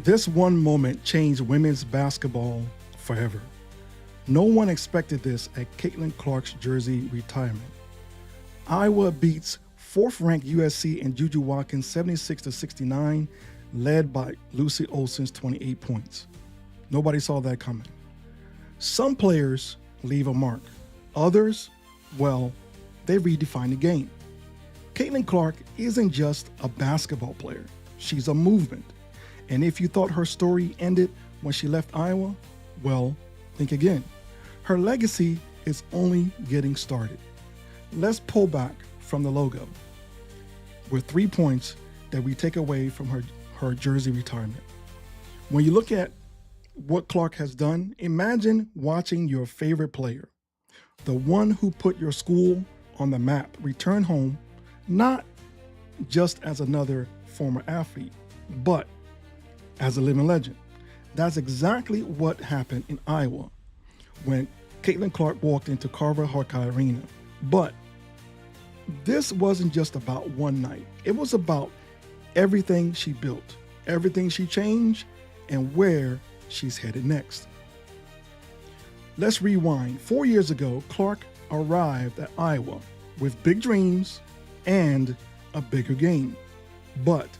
This one moment changed women's basketball forever. No one expected this at Caitlin Clark's jersey retirement. Iowa beats fourth-ranked USC and Juju Watkins 76-69, led by Lucy Olsen's 28 points. Nobody saw that coming. Some players leave a mark. Others, well, they redefine the game. Caitlin Clark isn't just a basketball player. She's a movement. And if you thought her story ended when she left Iowa, well, think again. Her legacy is only getting started. Let's pull back from the logo with 3 points that we take away from her jersey retirement. When you look at what Clark has done, imagine watching your favorite player, the one who put your school on the map, return home, not just as another former athlete, but as a living legend. That's exactly what happened in Iowa when Caitlin Clark walked into Carver-Hawkeye Arena. But this wasn't just about one night. It was about everything she built, everything she changed, and where she's headed next. Let's rewind. 4 years ago, Clark arrived at Iowa with big dreams and a bigger game. But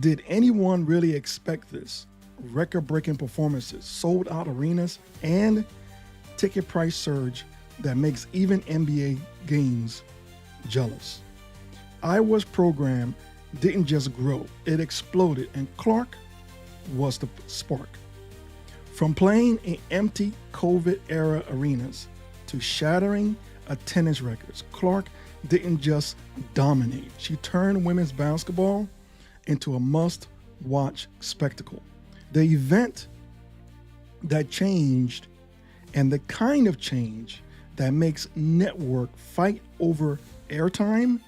did anyone really expect this? Record-breaking performances, sold-out arenas, and ticket price surge that makes even NBA games jealous. Iowa's program didn't just grow, it exploded, and Clark was the spark. From playing in empty COVID-era arenas to shattering attendance records, Clark didn't just dominate. She turned women's basketball into a must-watch spectacle. The event that changed and the kind of change that makes network fight over airtime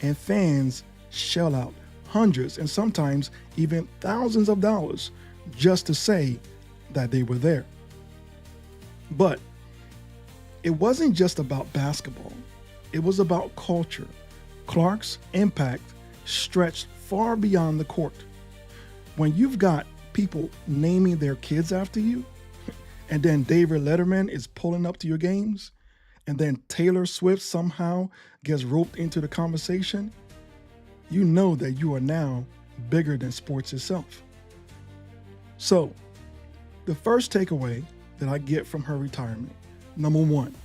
and fans shell out hundreds and sometimes even thousands of dollars just to say that they were there. But it wasn't just about basketball. It was about culture. Clark's impact stretched far beyond the court. When you've got people naming their kids after you, and then David Letterman is pulling up to your games, and then Taylor Swift somehow gets roped into the conversation, you know that you are now bigger than sports itself. So, the first takeaway that I get from her retirement, number one,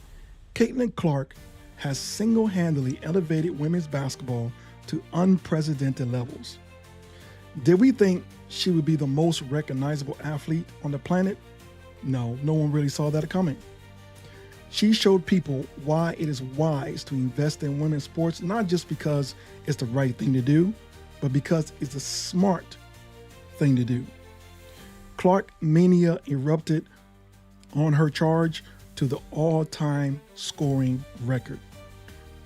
Caitlin Clark has single-handedly elevated women's basketball to unprecedented levels. Did we think she would be the most recognizable athlete on the planet? No one really saw that coming. She showed people why it is wise to invest in women's sports, not just because it's the right thing to do, but because it's a smart thing to do. Clark Mania erupted on her charge to the all-time scoring record.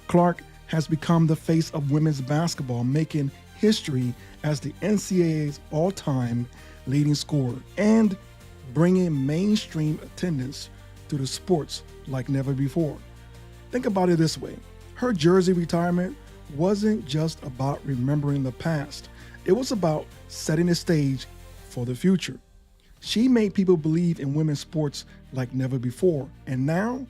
Clark has become the face of women's basketball, making history as the NCAA's all-time leading scorer and bringing mainstream attendance to the sports like never before. Think about it this way. Her jersey retirement wasn't just about remembering the past. It was about setting the stage for the future. She made people believe in women's sports like never before. And now,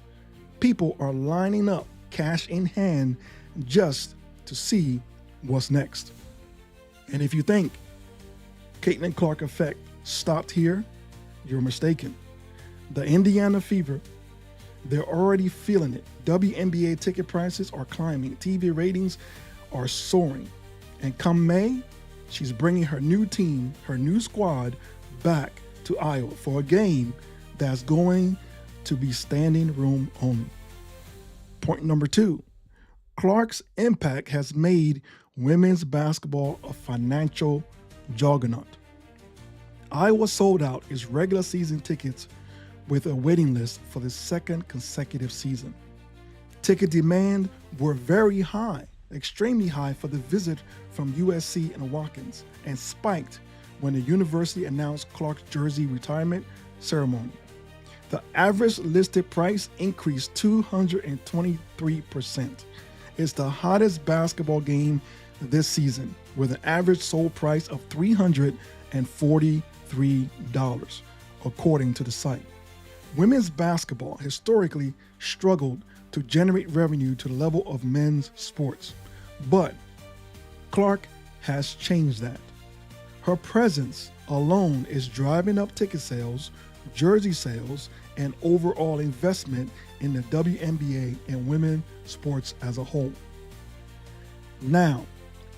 people are lining up, cash in hand, just to see what's next. And if you think Caitlin Clark effect stopped here, you're mistaken. The Indiana Fever, they're already feeling it. WNBA ticket prices are climbing. TV ratings are soaring. And come May, she's bringing her new team, her new squad, back to Iowa for a game that's going to be standing room only. Point number two, Clark's impact has made women's basketball a financial juggernaut. Iowa sold out its regular season tickets with a waiting list for the second consecutive season. Ticket demand were very high, extremely high for the visit from USC and Watkins, and spiked when the university announced Clark's jersey retirement ceremony. The average listed price increased 223%. It's the hottest basketball game this season, with an average sold price of $340. according to the site. Women's basketball historically struggled to generate revenue to the level of men's sports, but Clark has changed that. Her presence alone is driving up ticket sales, jersey sales, and overall investment in the WNBA and women's sports as a whole. Now,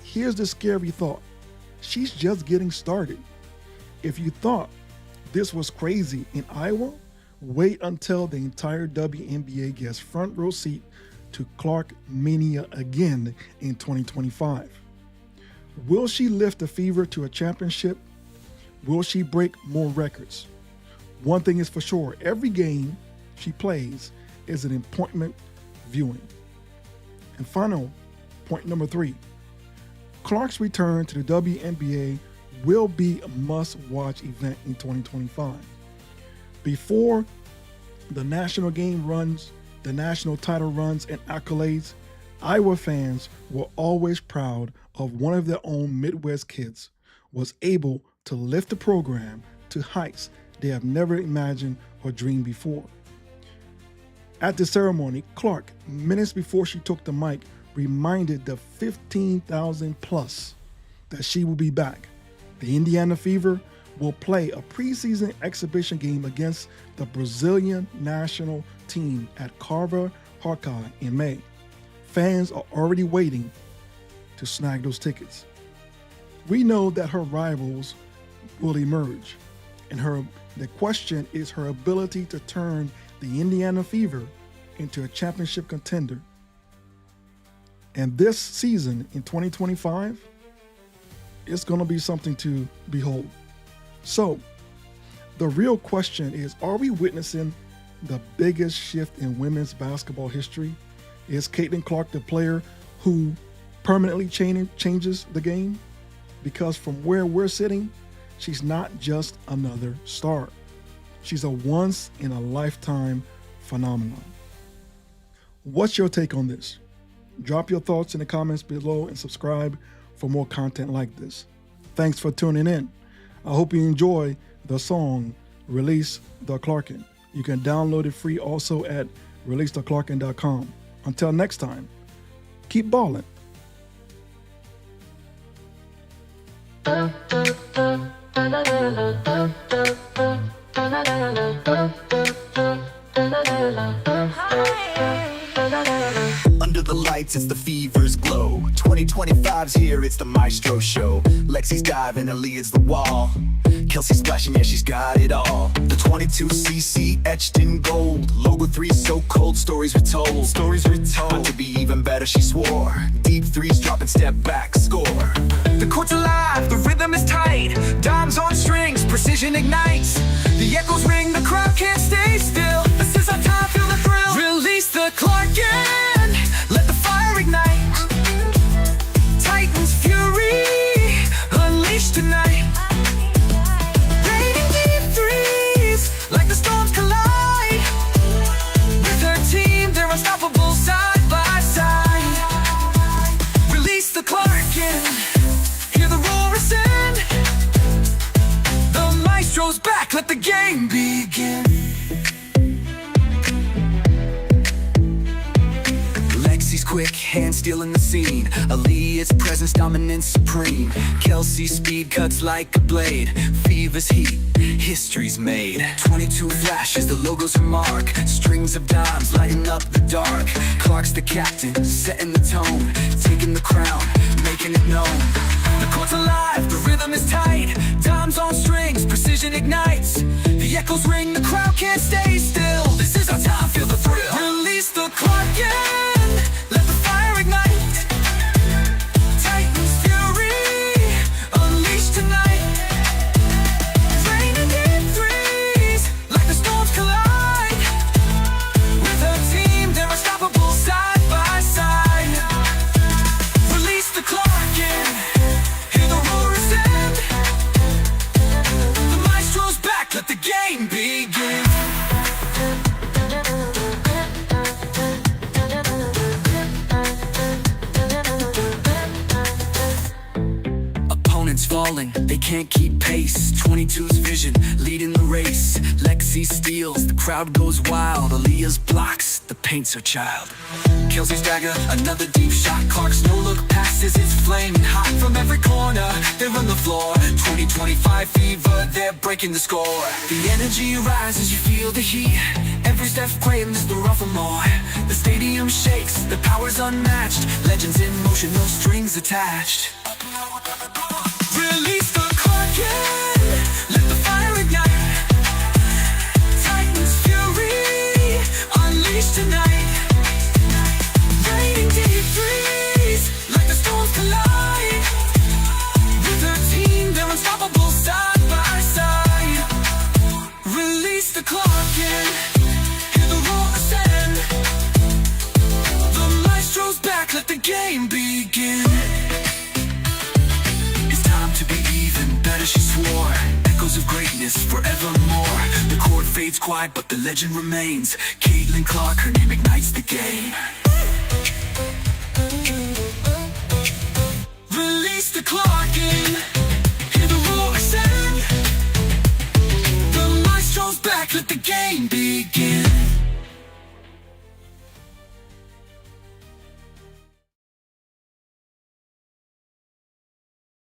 here's the scary thought. She's just getting started. If you thought this was crazy in Iowa, wait until the entire WNBA gets front row seat to Clark Mania again in 2025. Will she lift the Fever to a championship? Will she break more records? One thing is for sure, every game she plays is an appointment viewing. And final point number 3, Clark's return to the WNBA will be a must-watch event in 2025. Before the national game runs, the national title runs, and accolades, Iowa fans were always proud of one of their own Midwest kids was able to lift the program to heights they have never imagined or dreamed before. At the ceremony, Clark, minutes before she took the mic, reminded the 15,000 plus that she will be back. The Indiana Fever will play a preseason exhibition game against the Brazilian national team at Carver-Hawkeye in May. Fans are already waiting to snag those tickets. We know that her rivals will emerge, and the question is her ability to turn the Indiana Fever into a championship contender. And this season in 2025, it's going to be something to behold. So, the real question is, are we witnessing the biggest shift in women's basketball history? Is Caitlin Clark the player who permanently changes the game? Because from where we're sitting, she's not just another star. She's a once-in-a-lifetime phenomenon. What's your take on this? Drop your thoughts in the comments below and subscribe for more content like this. Thanks for tuning in. I hope you enjoy the song Release the Clarkin. You can download it free also at releasetheclarkin.com. Until next time, keep ballin'. Under the lights, it's the Fever's glow. 2025's here, it's the Maestro show. Lexi's diving, Aaliyah's the wall. Kelsey's splashing, yeah, she's got it all. The 22cc etched in gold. Logo 3 so cold, stories retold. About to be even better, she swore. Deep threes dropping, step back, score. The court's alive, the rhythm is tight. Dimes on strings, precision ignites. The echoes ring, the crowd can't stay still. This is our time, feel the thrill. Release the Clarkin, let the fire ignite. Titan's fury, unleashed tonight. Raining deep threes, like the storms collide. With her team, they're unstoppable side by side. Release the Clarkin, hear the roar ascend. The Maestro's back, let the game begin. Quick, hand stealing the scene. Aaliyah's presence, dominance supreme. Kelsey's speed cuts like a blade. Fever's heat, history's made. 22 flashes, the logo's her mark. Strings of dimes lighting up the dark. Clark's the captain, setting the tone. Taking the crown, making it known. The court's alive, the rhythm is tight. Dimes on strings, precision ignites. The echoes ring, the crowd can't stay still. This is our time, feel the thrill. Release the Clarkin, let the fire ignite. Titan's fury, unleashed tonight. Raining deep threes, like the storms collide. With her team, they're unstoppable side by side. Release the Clarkin, hear the roar ascend. The Maestro's back, let the game begin. falling, they can't keep pace. 22's vision, leading the race. Lexi steals, the crowd goes wild. Aaliyah's blocks, the paint's her child. Kelsey's dagger, another deep shot. Clark's no-look passes, it's flaming hot from every corner. They run the floor, 2025 fever, they're breaking the score. The energy rises, you feel the heat. Every step claims the rough more. The stadium shakes, the power's unmatched. Legends in motion, no strings attached. Release the Clarkin, let the fire ignite. Titan's fury, unleashed tonight. Raining deep threes, like the storms collide. With her team, they're unstoppable side by side. Release the Clarkin, hear the roar ascend. The maestro's back, let the game begin. She swore, echoes of greatness forevermore. The chord fades quiet, but the legend remains. Caitlin Clark, her name ignites the game. Release the Clarkin.